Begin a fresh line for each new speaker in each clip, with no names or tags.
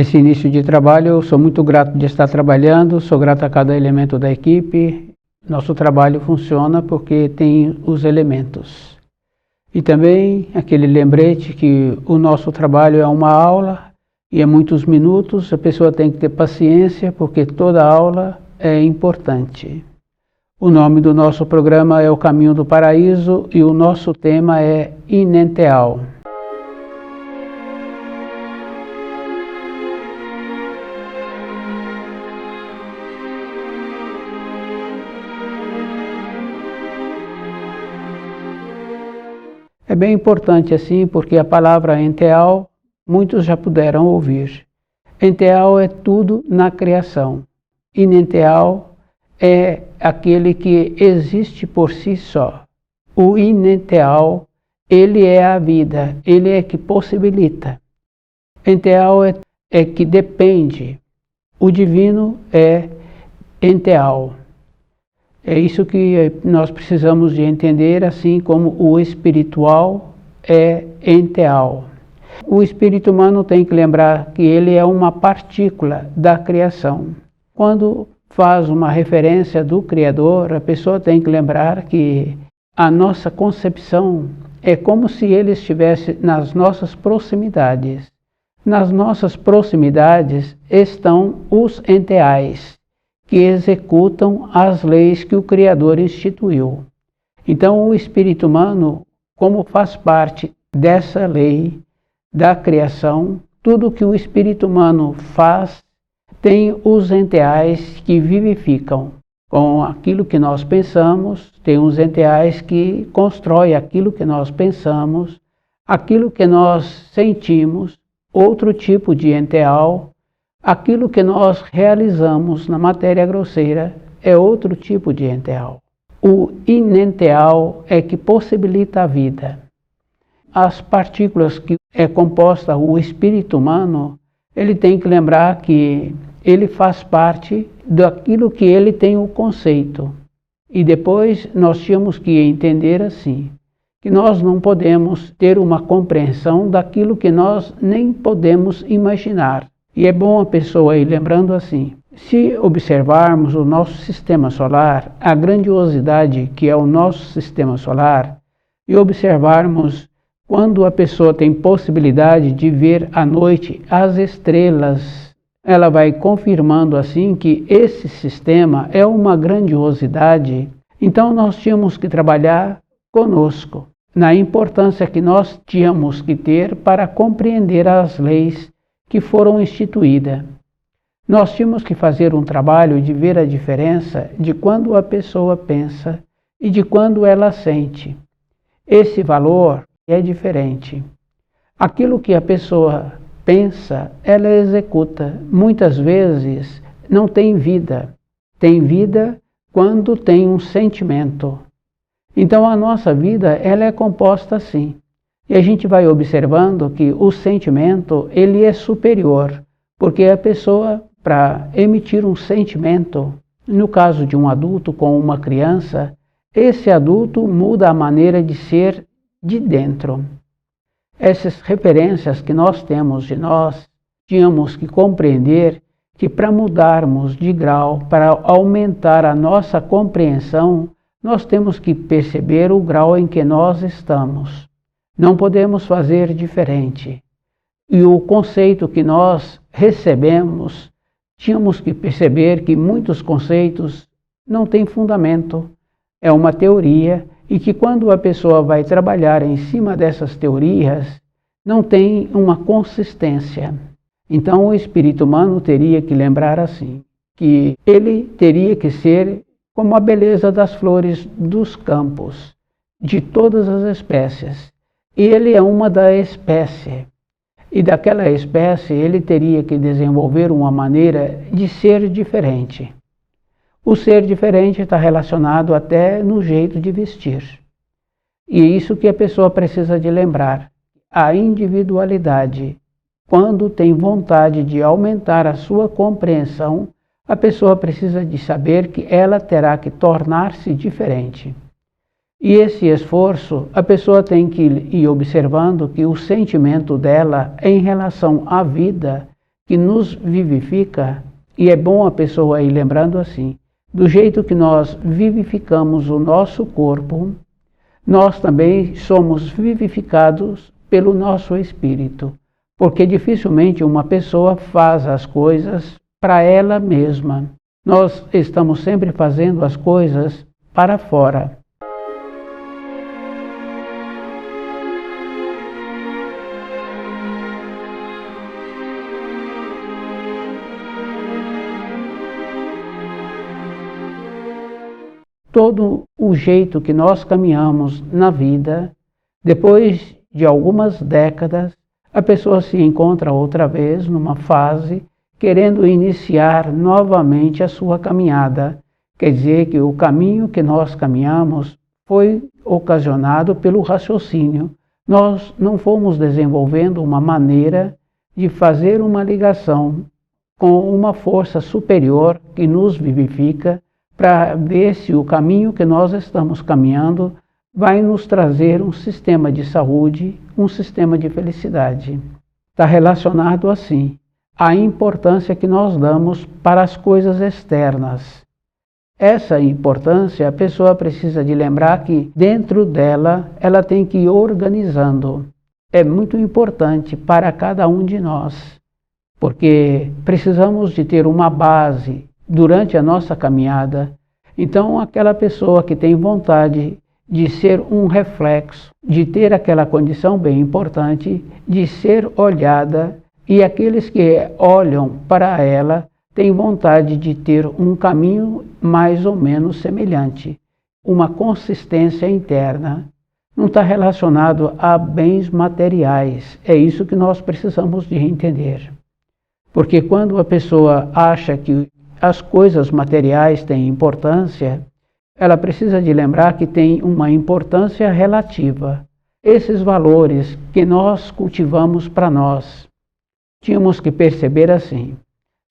esse início de trabalho, eu sou muito grato de estar trabalhando, sou grato a cada elemento da equipe. Nosso trabalho funciona porque tem os elementos. E também aquele lembrete que o nosso trabalho é uma aula e é muitos minutos, a pessoa tem que ter paciência porque toda aula é importante. O nome do nosso programa é O Caminho do Paraíso e o nosso tema é Inenteal. É bem importante assim, porque a palavra enteal, muitos já puderam ouvir. Enteal é tudo na criação. Inenteal é aquele que existe por si só. O inenteal, ele é a vida, ele é que possibilita. Enteal é que depende. O divino é enteal. É isso que nós precisamos de entender, assim como o espiritual é enteal. O espírito humano tem que lembrar que ele é uma partícula da criação. Quando faz uma referência do Criador, a pessoa tem que lembrar que a nossa concepção é como se ele estivesse nas nossas proximidades. Nas nossas proximidades estão os enteais, que executam as leis que o Criador instituiu. Então, o espírito humano, como faz parte dessa lei da criação, tudo que o espírito humano faz tem os enteais que vivificam. Com aquilo que nós pensamos, tem os enteais que constroem aquilo que nós pensamos, aquilo que nós sentimos, outro tipo de enteal. Aquilo que nós realizamos na matéria grosseira é outro tipo de enteal. O inenteal é que possibilita a vida. As partículas que é composta o espírito humano, ele tem que lembrar que ele faz parte daquilo que ele tem o conceito. E depois nós tínhamos que entender assim, que nós não podemos ter uma compreensão daquilo que nós nem podemos imaginar. E é bom a pessoa ir lembrando assim, se observarmos o nosso sistema solar, a grandiosidade que é o nosso sistema solar, e observarmos quando a pessoa tem possibilidade de ver à noite as estrelas, ela vai confirmando assim que esse sistema é uma grandiosidade. Então nós tínhamos que trabalhar conosco, na importância que nós tínhamos que ter para compreender as leis que foram instituídas. Nós tínhamos que fazer um trabalho de ver a diferença de quando a pessoa pensa e de quando ela sente. Esse valor é diferente. Aquilo que a pessoa pensa, ela executa. Muitas vezes não tem vida. Tem vida quando tem um sentimento. Então a nossa vida, ela é composta assim. E a gente vai observando que o sentimento, ele é superior, porque a pessoa, para emitir um sentimento, no caso de um adulto com uma criança, esse adulto muda a maneira de ser de dentro. Essas referências que nós temos de nós, tínhamos que compreender que para mudarmos de grau, para aumentar a nossa compreensão, nós temos que perceber o grau em que nós estamos. Não podemos fazer diferente. E o conceito que nós recebemos, tínhamos que perceber que muitos conceitos não têm fundamento. É uma teoria e que quando a pessoa vai trabalhar em cima dessas teorias, não tem uma consistência. Então o espírito humano teria que lembrar assim, que ele teria que ser como a beleza das flores dos campos, de todas as espécies. E ele é uma da espécie. E daquela espécie ele teria que desenvolver uma maneira de ser diferente. O ser diferente está relacionado até no jeito de vestir. E é isso que a pessoa precisa de lembrar. A individualidade. Quando tem vontade de aumentar a sua compreensão, a pessoa precisa de saber que ela terá que tornar-se diferente. E esse esforço, a pessoa tem que ir observando que o sentimento dela em relação à vida, que nos vivifica, e é bom a pessoa ir lembrando assim, do jeito que nós vivificamos o nosso corpo, nós também somos vivificados pelo nosso espírito, porque dificilmente uma pessoa faz as coisas para ela mesma. Nós estamos sempre fazendo as coisas para fora. Todo o jeito que nós caminhamos na vida, depois de algumas décadas, a pessoa se encontra outra vez numa fase querendo iniciar novamente a sua caminhada. Quer dizer que o caminho que nós caminhamos foi ocasionado pelo raciocínio. Nós não fomos desenvolvendo uma maneira de fazer uma ligação com uma força superior que nos vivifica, para ver se o caminho que nós estamos caminhando vai nos trazer um sistema de saúde, um sistema de felicidade. Está relacionado assim à importância que nós damos para as coisas externas. Essa importância a pessoa precisa de lembrar que dentro dela ela tem que ir organizando. É muito importante para cada um de nós, porque precisamos de ter uma base durante a nossa caminhada. Então, aquela pessoa que tem vontade de ser um reflexo, de ter aquela condição bem importante, de ser olhada, e aqueles que olham para ela têm vontade de ter um caminho mais ou menos semelhante, uma consistência interna. Não está relacionado a bens materiais, é isso que nós precisamos de entender. Porque quando a pessoa acha que as coisas materiais têm importância, ela precisa de lembrar que tem uma importância relativa. Esses valores que nós cultivamos para nós, tínhamos que perceber assim,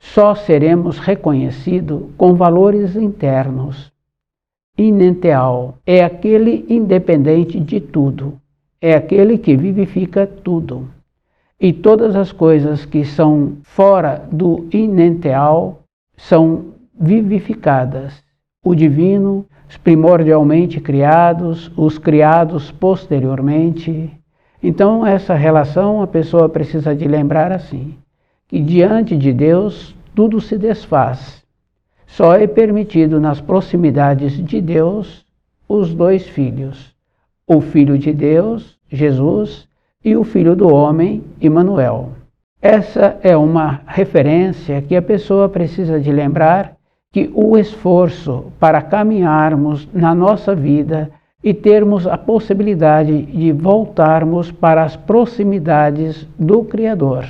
só seremos reconhecidos com valores internos. Inenteal é aquele independente de tudo, é aquele que vivifica tudo. E todas as coisas que são fora do inenteal são vivificadas. O divino, os primordialmente criados, os criados posteriormente. Então, essa relação a pessoa precisa de lembrar assim, que diante de Deus tudo se desfaz. Só é permitido nas proximidades de Deus os dois filhos, o Filho de Deus, Jesus, e o Filho do Homem, Emmanuel. Essa é uma referência que a pessoa precisa de lembrar que o esforço para caminharmos na nossa vida e termos a possibilidade de voltarmos para as proximidades do Criador.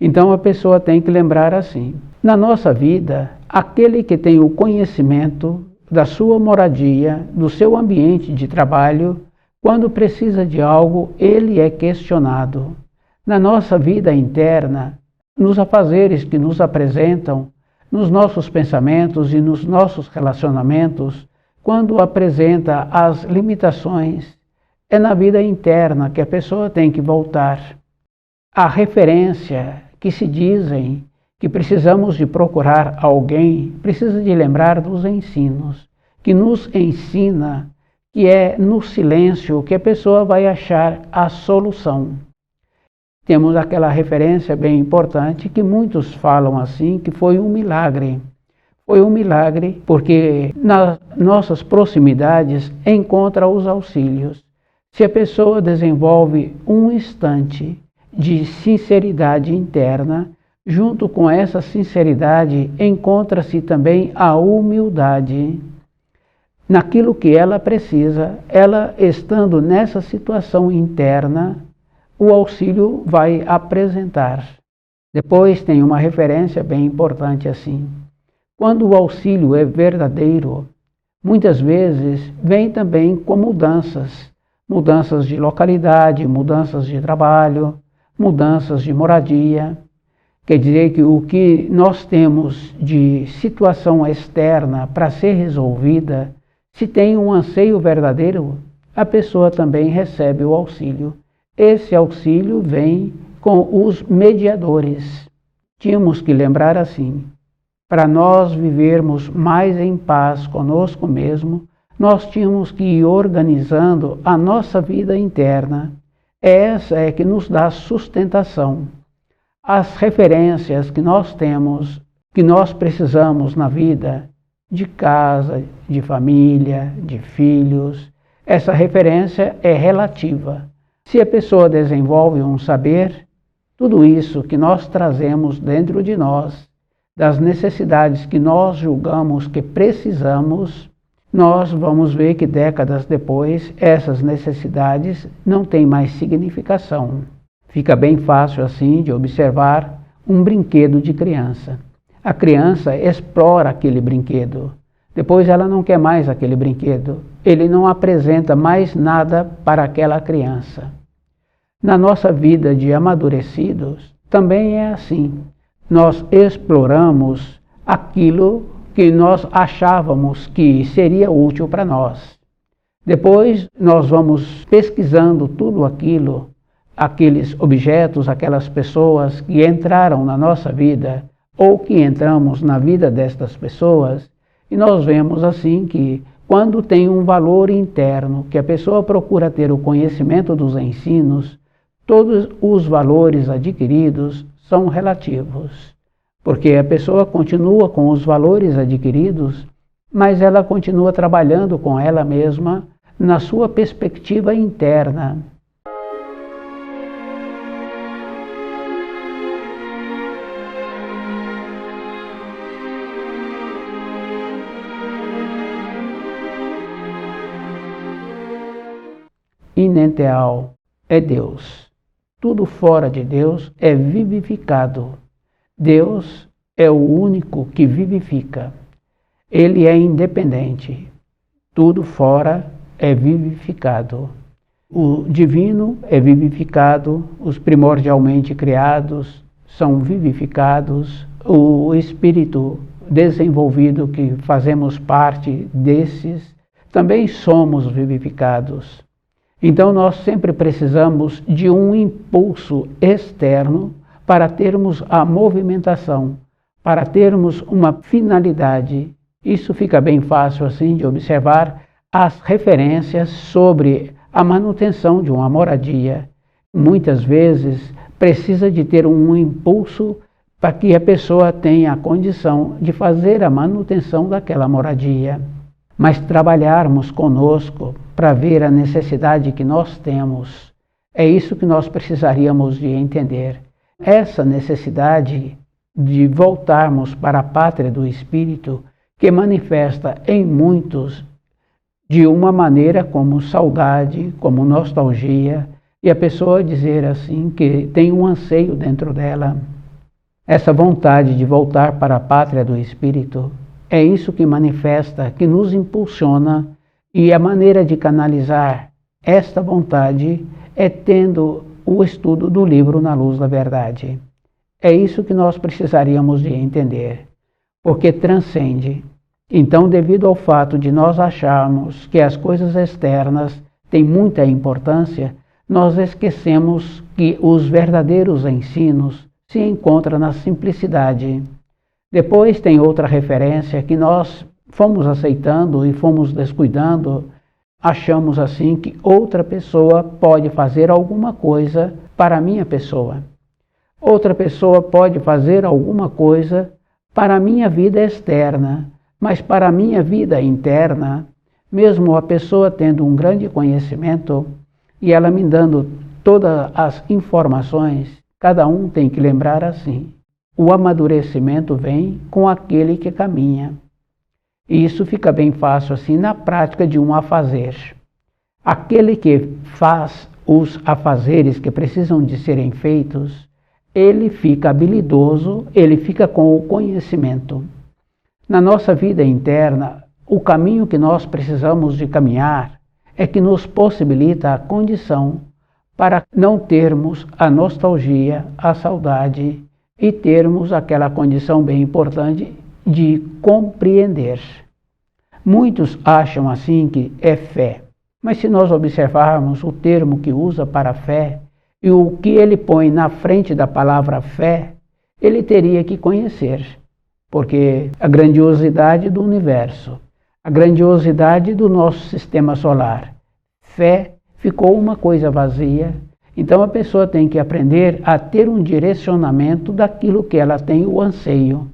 Então a pessoa tem que lembrar assim, na nossa vida, aquele que tem o conhecimento da sua moradia, do seu ambiente de trabalho, quando precisa de algo, ele é questionado. Na nossa vida interna, nos afazeres que nos apresentam, nos nossos pensamentos e nos nossos relacionamentos, quando apresenta as limitações, é na vida interna que a pessoa tem que voltar. A referência que se dizem que precisamos de procurar alguém, precisa de lembrar dos ensinos, que nos ensina que é no silêncio que a pessoa vai achar a solução. Temos aquela referência bem importante que muitos falam assim, que foi um milagre. Foi um milagre porque nas nossas proximidades encontra os auxílios. Se a pessoa desenvolve um instante de sinceridade interna, junto com essa sinceridade encontra-se também a humildade. Naquilo que ela precisa, ela estando nessa situação interna, o auxílio vai apresentar. Depois tem uma referência bem importante assim. Quando o auxílio é verdadeiro, muitas vezes vem também com mudanças. Mudanças de localidade, mudanças de trabalho, mudanças de moradia. Quer dizer que o que nós temos de situação externa para ser resolvida, se tem um anseio verdadeiro, a pessoa também recebe o auxílio. Esse auxílio vem com os mediadores. tínhamos que lembrar assim: para nós vivermos mais em paz conosco mesmo, nós tínhamos que ir organizando a nossa vida interna. Essa é que nos dá sustentação. As referências que nós temos, que nós precisamos na vida, de casa, de família, de filhos, essa referência é relativa. Se a pessoa desenvolve um saber, tudo isso que nós trazemos dentro de nós, das necessidades que nós julgamos que precisamos, nós vamos ver que décadas depois essas necessidades não têm mais significação. Fica bem fácil assim de observar um brinquedo de criança. A criança explora aquele brinquedo. Depois ela não quer mais aquele brinquedo. Ele não apresenta mais nada para aquela criança. Na nossa vida de amadurecidos, também é assim. Nós exploramos aquilo que nós achávamos que seria útil para nós. Depois nós vamos pesquisando tudo aquilo, aqueles objetos, aquelas pessoas que entraram na nossa vida ou que entramos na vida destas pessoas, e nós vemos assim que quando tem um valor interno, que a pessoa procura ter o conhecimento dos ensinos, todos os valores adquiridos são relativos, porque a pessoa continua com os valores adquiridos, mas ela continua trabalhando com ela mesma na sua perspectiva interna. Inenteal é Deus. Tudo fora de Deus é vivificado. Deus é o único que vivifica. Ele é independente. Tudo fora é vivificado. O divino é vivificado, os primordialmente criados são vivificados, o espírito desenvolvido que fazemos parte desses, também somos vivificados. Então nós sempre precisamos de um impulso externo para termos a movimentação, para termos uma finalidade. Isso fica bem fácil assim de observar as referências sobre a manutenção de uma moradia. Muitas vezes precisa de ter um impulso para que a pessoa tenha a condição de fazer a manutenção daquela moradia. Mas trabalharmos conosco para ver a necessidade que nós temos, é isso que nós precisaríamos de entender. Essa necessidade de voltarmos para a pátria do Espírito, que manifesta em muitos de uma maneira como saudade, como nostalgia, e a pessoa dizer assim que tem um anseio dentro dela. Essa vontade de voltar para a pátria do Espírito, é isso que manifesta, que nos impulsiona, e a maneira de canalizar esta vontade é tendo o estudo do livro Na Luz da Verdade. É isso que nós precisaríamos de entender, porque transcende. Então, devido ao fato de nós acharmos que as coisas externas têm muita importância, nós esquecemos que os verdadeiros ensinos se encontram na simplicidade. Depois tem outra referência que nós fomos aceitando e fomos descuidando, achamos assim que outra pessoa pode fazer alguma coisa para a minha pessoa. Outra pessoa pode fazer alguma coisa para a minha vida externa, mas para a minha vida interna, mesmo a pessoa tendo um grande conhecimento e ela me dando todas as informações, cada um tem que lembrar assim: o amadurecimento vem com aquele que caminha. E isso fica bem fácil assim na prática de um afazer. Aquele que faz os afazeres que precisam de serem feitos, ele fica habilidoso, ele fica com o conhecimento. Na nossa vida interna, o caminho que nós precisamos de caminhar é que nos possibilita a condição para não termos a nostalgia, a saudade e termos aquela condição bem importante de compreender. Muitos acham assim que é fé, mas se nós observarmos o termo que usa para fé e o que ele põe na frente da palavra fé, ele teria que conhecer, porque a grandiosidade do universo, a grandiosidade do nosso sistema solar, fé ficou uma coisa vazia. Então a pessoa tem que aprender a ter um direcionamento daquilo que ela tem o anseio.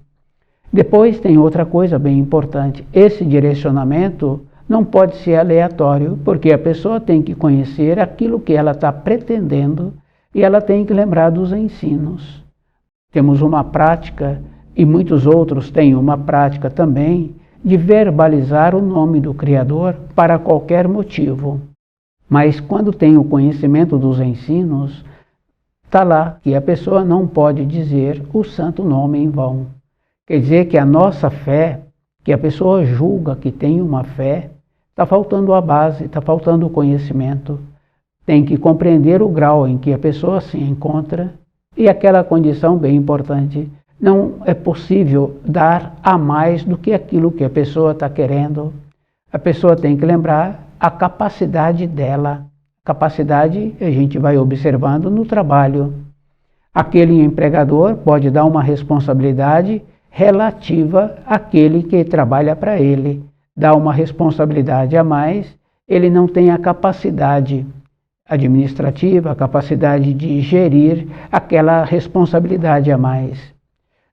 Depois tem outra coisa bem importante, esse direcionamento não pode ser aleatório, porque a pessoa tem que conhecer aquilo que ela está pretendendo e ela tem que lembrar dos ensinos. Temos uma prática, e muitos outros têm uma prática também, de verbalizar o nome do Criador para qualquer motivo. Mas quando tem o conhecimento dos ensinos, está lá que a pessoa não pode dizer o santo nome em vão. Quer dizer que a nossa fé, que a pessoa julga que tem uma fé, está faltando a base, está faltando o conhecimento. Tem que compreender o grau em que a pessoa se encontra e aquela condição bem importante. Não é possível dar a mais do que aquilo que a pessoa está querendo. A pessoa tem que lembrar a capacidade dela. Capacidade a gente vai observando no trabalho. Aquele empregador pode dar uma responsabilidade relativa àquele que trabalha para ele. Dá uma responsabilidade a mais, ele não tem a capacidade administrativa, a capacidade de gerir aquela responsabilidade a mais.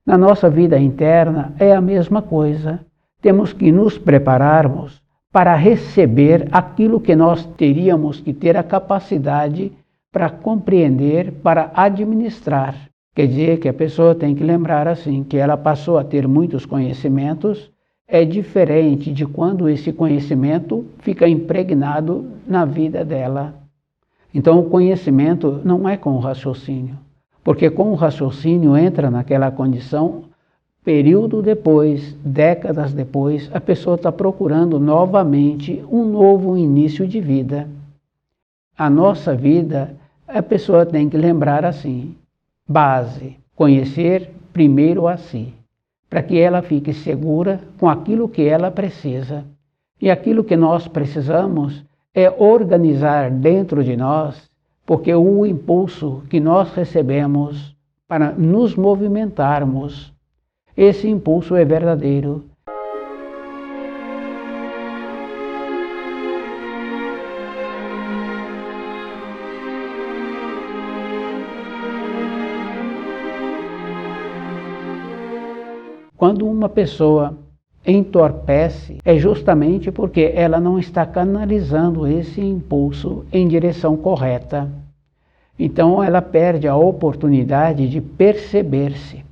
Na nossa vida interna é a mesma coisa. Temos que nos prepararmos para receber aquilo que nós teríamos que ter a capacidade para compreender, para administrar. Quer dizer que a pessoa tem que lembrar assim, que ela passou a ter muitos conhecimentos, é diferente de quando esse conhecimento fica impregnado na vida dela. Então o conhecimento não é com o raciocínio, porque com o raciocínio entra naquela condição, período depois, décadas depois, a pessoa está procurando novamente um novo início de vida. A nossa vida, a pessoa tem que lembrar assim, base, conhecer primeiro a si, para que ela fique segura com aquilo que ela precisa. E aquilo que nós precisamos é organizar dentro de nós, porque o impulso que nós recebemos para nos movimentarmos, esse impulso é verdadeiro. Quando uma pessoa entorpece, é justamente porque ela não está canalizando esse impulso em direção correta. Então ela perde a oportunidade de perceber-se.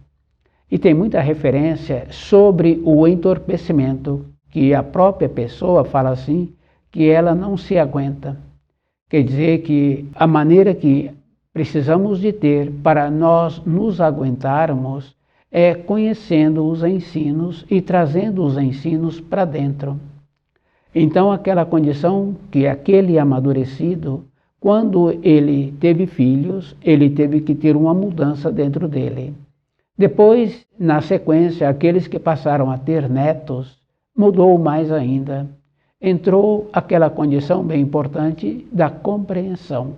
E tem muita referência sobre o entorpecimento, que a própria pessoa fala assim, que ela não se aguenta. Quer dizer que a maneira que precisamos de ter para nós nos aguentarmos é conhecendo os ensinos e trazendo os ensinos para dentro. Então aquela condição que aquele amadurecido, quando ele teve filhos, ele teve que ter uma mudança dentro dele. Depois, na sequência, aqueles que passaram a ter netos, mudou mais ainda. Entrou aquela condição bem importante da compreensão.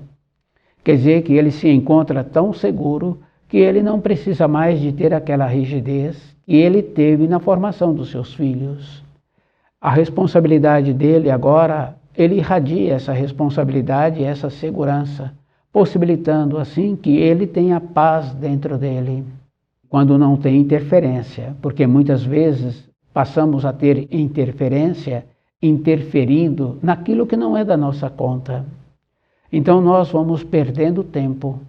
Quer dizer que ele se encontra tão seguro que ele não precisa mais de ter aquela rigidez que ele teve na formação dos seus filhos. A responsabilidade dele agora, ele irradia essa responsabilidade, essa segurança, possibilitando assim que ele tenha paz dentro dele, quando não tem interferência, porque muitas vezes passamos a ter interferência interferindo naquilo que não é da nossa conta. Então nós vamos perdendo tempo.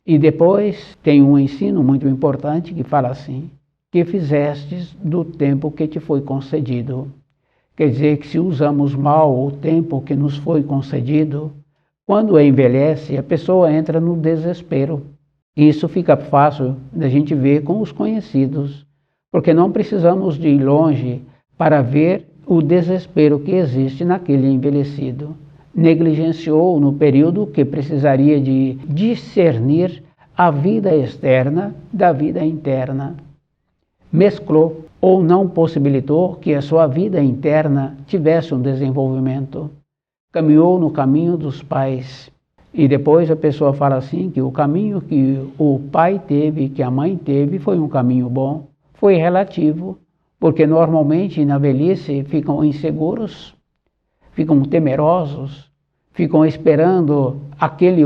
E depois tem um ensino muito importante que fala assim, que fizestes do tempo que te foi concedido. Quer dizer que se usamos mal o tempo que nos foi concedido, quando envelhece, a pessoa entra no desespero. Isso fica fácil da gente ver com os conhecidos, porque não precisamos de ir longe para ver o desespero que existe naquele envelhecido. Negligenciou no período que precisaria de discernir a vida externa da vida interna. Mesclou ou não possibilitou que a sua vida interna tivesse um desenvolvimento. Caminhou no caminho dos pais, E depois a pessoa fala assim que o caminho que o pai teve, que a mãe teve, foi um caminho bom, foi relativo, porque normalmente na velhice ficam inseguros, ficam temerosos, ficam esperando aquele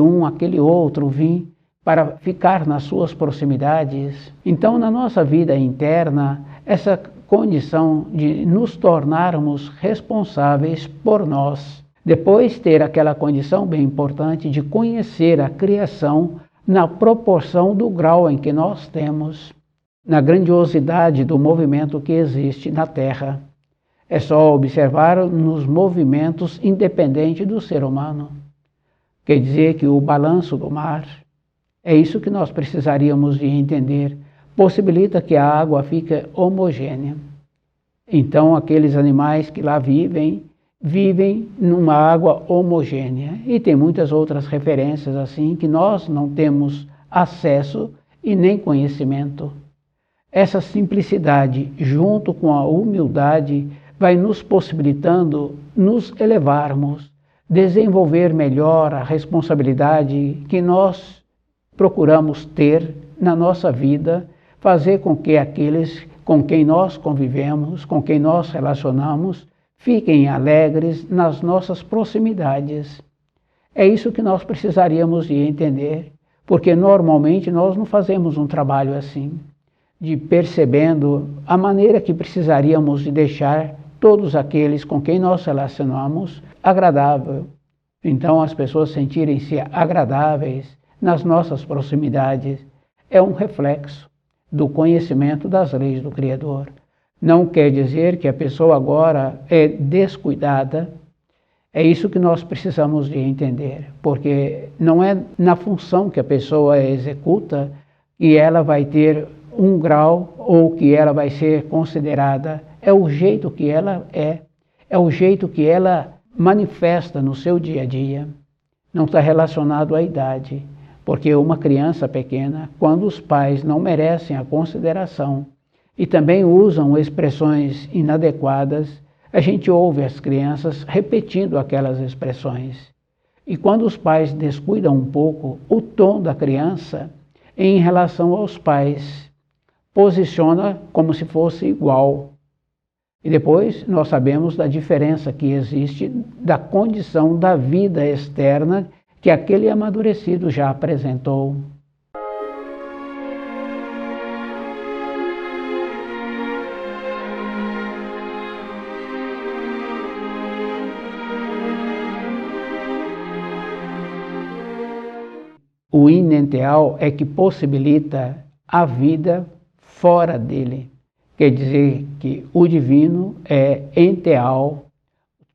outro vir para ficar nas suas proximidades. Então, na nossa vida interna, essa condição de nos tornarmos responsáveis por nós, depois ter aquela condição bem importante de conhecer a criação na proporção do grau em que nós temos, na grandiosidade do movimento que existe na Terra. É só observar nos movimentos independentes do ser humano. Quer dizer que o balanço do mar, é isso que nós precisaríamos de entender, possibilita que a água fique homogênea. Então aqueles animais que lá vivem numa água homogênea. E tem muitas outras referências assim que nós não temos acesso e nem conhecimento. Essa simplicidade, junto com a humildade, vai nos possibilitando nos elevarmos, desenvolver melhor a responsabilidade que nós procuramos ter na nossa vida, fazer com que aqueles com quem nós convivemos, com quem nós relacionamos, fiquem alegres nas nossas proximidades. É isso que nós precisaríamos de entender, porque normalmente nós não fazemos um trabalho assim, de percebendo a maneira que precisaríamos de deixar todos aqueles com quem nós relacionamos agradável. Então as pessoas sentirem-se agradáveis nas nossas proximidades é um reflexo do conhecimento das leis do Criador. Não quer dizer que a pessoa agora é descuidada. É isso que nós precisamos de entender, porque não é na função que a pessoa executa que ela vai ter um grau ou que ela vai ser considerada. É o jeito que ela é o jeito que ela manifesta no seu dia a dia. Não está relacionado à idade, porque uma criança pequena, quando os pais não merecem a consideração e também usam expressões inadequadas, a gente ouve as crianças repetindo aquelas expressões. E quando os pais descuidam um pouco, o tom da criança em relação aos pais posiciona como se fosse igual. E depois nós sabemos da diferença que existe da condição da vida externa que aquele amadurecido já apresentou. O inenteal é que possibilita a vida fora dele. Quer dizer que o divino é enteal,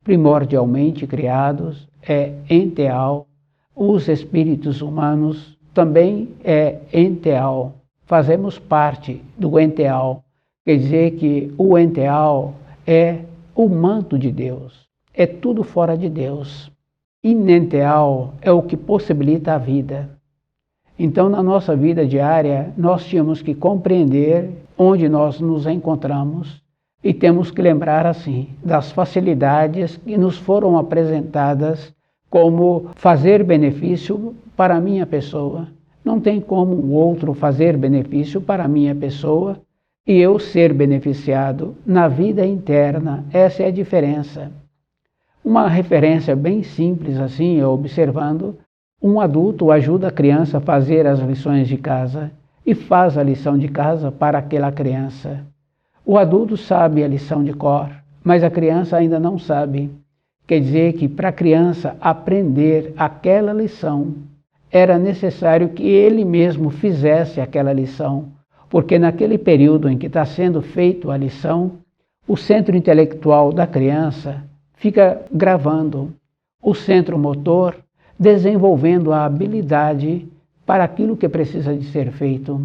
primordialmente criados, é enteal. Os espíritos humanos também é enteal. Fazemos parte do enteal. Quer dizer que o enteal é o manto de Deus. É tudo fora de Deus. Inenteal é o que possibilita a vida. Então, na nossa vida diária, nós tínhamos que compreender onde nós nos encontramos e temos que lembrar, assim, das facilidades que nos foram apresentadas como fazer benefício para a minha pessoa. Não tem como o outro fazer benefício para a minha pessoa e eu ser beneficiado na vida interna. Essa é a diferença. Uma referência bem simples, assim, observando. Um adulto ajuda a criança a fazer as lições de casa e faz a lição de casa para aquela criança. O adulto sabe a lição de cor, mas a criança ainda não sabe. Quer dizer que para a criança aprender aquela lição, era necessário que ele mesmo fizesse aquela lição, porque naquele período em que está sendo feita a lição, o centro intelectual da criança fica gravando, o centro motor desenvolvendo a habilidade para aquilo que precisa de ser feito.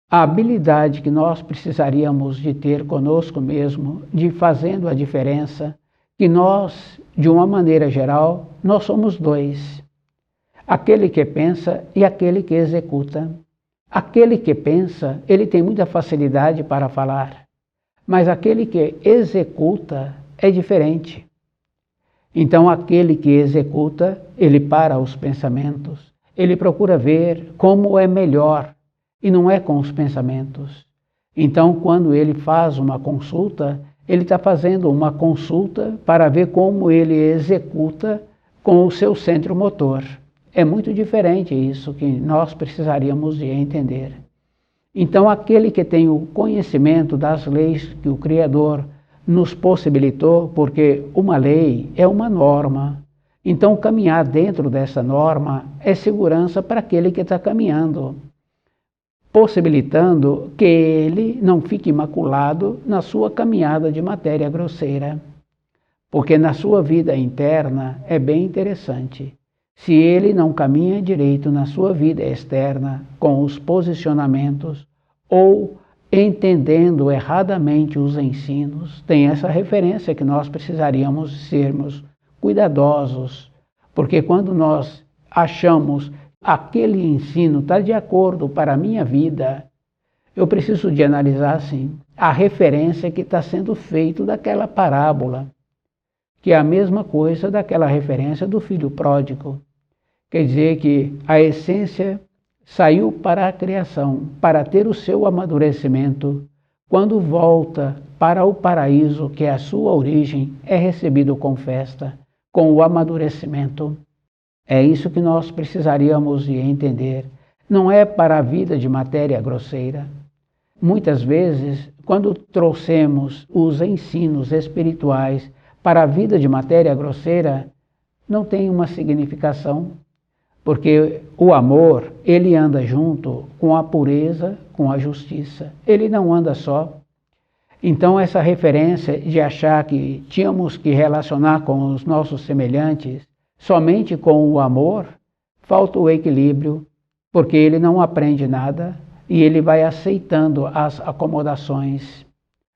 A habilidade que nós precisaríamos de ter conosco mesmo, de fazendo a diferença, que nós, de uma maneira geral, nós somos dois. Aquele que pensa e aquele que executa. Aquele que pensa, ele tem muita facilidade para falar, mas aquele que executa é diferente. Então aquele que executa, ele para os pensamentos, ele procura ver como é melhor, e não é com os pensamentos. Então quando ele faz uma consulta, ele está fazendo uma consulta para ver como ele executa com o seu centro motor. É muito diferente isso que nós precisaríamos de entender. Então aquele que tem o conhecimento das leis que o Criador nos possibilitou, porque uma lei é uma norma. Então caminhar dentro dessa norma é segurança para aquele que está caminhando, possibilitando que ele não fique imaculado na sua caminhada de matéria grosseira. Porque na sua vida interna é bem interessante. Se ele não caminha direito na sua vida externa, com os posicionamentos, ou entendendo erradamente os ensinos, tem essa referência que nós precisaríamos sermos cuidadosos, porque quando nós achamos aquele ensino está de acordo para a minha vida, eu preciso de analisar assim, a referência que está sendo feita daquela parábola, que é a mesma coisa daquela referência do filho pródigo. Quer dizer que a essência saiu para a criação, para ter o seu amadurecimento. Quando volta para o paraíso, que é a sua origem, é recebido com festa, com o amadurecimento. É isso que nós precisaríamos de entender. Não é para a vida de matéria grosseira. Muitas vezes, quando trouxemos os ensinos espirituais para a vida de matéria grosseira, não tem uma significação. Porque o amor, ele anda junto com a pureza, com a justiça. Ele não anda só. Então essa referência de achar que tínhamos que relacionar com os nossos semelhantes somente com o amor, falta o equilíbrio, porque ele não aprende nada e ele vai aceitando as acomodações.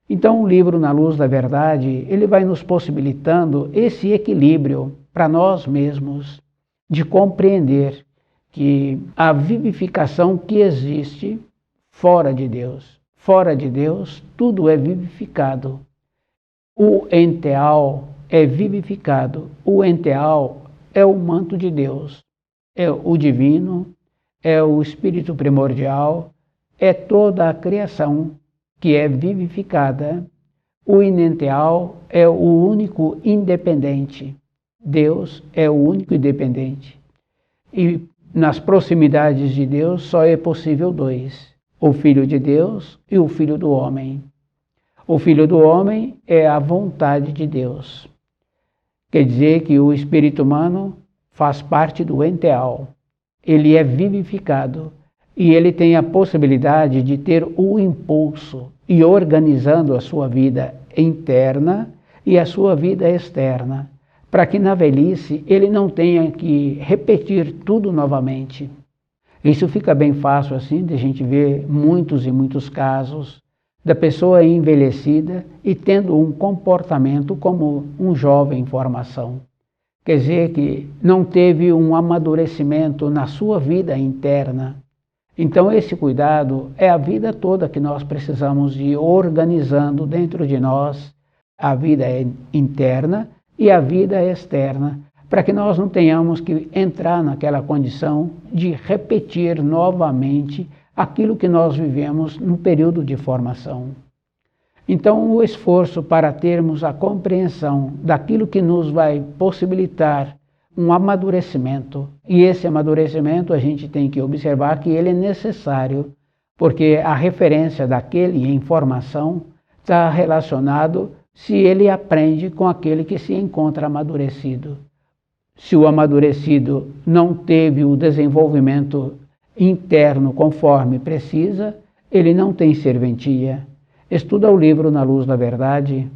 Então o livro Na Luz da Verdade, ele vai nos possibilitando esse equilíbrio para nós mesmos, de compreender que a vivificação que existe fora de Deus, tudo é vivificado. O enteal é vivificado. O enteal é o manto de Deus, é o divino, é o espírito primordial, é toda a criação que é vivificada. O inenteal é o único independente. Deus é o único independente. E nas proximidades de Deus só é possível dois: o Filho de Deus e o Filho do Homem. O Filho do Homem é a vontade de Deus. Quer dizer que o espírito humano faz parte do enteal. Ele é vivificado e ele tem a possibilidade de ter o impulso e organizando a sua vida interna e a sua vida externa, para que na velhice ele não tenha que repetir tudo novamente. Isso fica bem fácil assim, de a gente ver muitos e muitos casos da pessoa envelhecida e tendo um comportamento como um jovem em formação. Quer dizer que não teve um amadurecimento na sua vida interna. Então esse cuidado é a vida toda que nós precisamos de ir organizando dentro de nós, a vida interna e a vida externa, para que nós não tenhamos que entrar naquela condição de repetir novamente aquilo que nós vivemos no período de formação. Então, o esforço para termos a compreensão daquilo que nos vai possibilitar um amadurecimento, e esse amadurecimento a gente tem que observar que ele é necessário, porque a referência daquele em formação está relacionado se ele aprende com aquele que se encontra amadurecido. Se o amadurecido não teve o desenvolvimento interno conforme precisa, ele não tem serventia. Estuda o livro Na Luz da Verdade.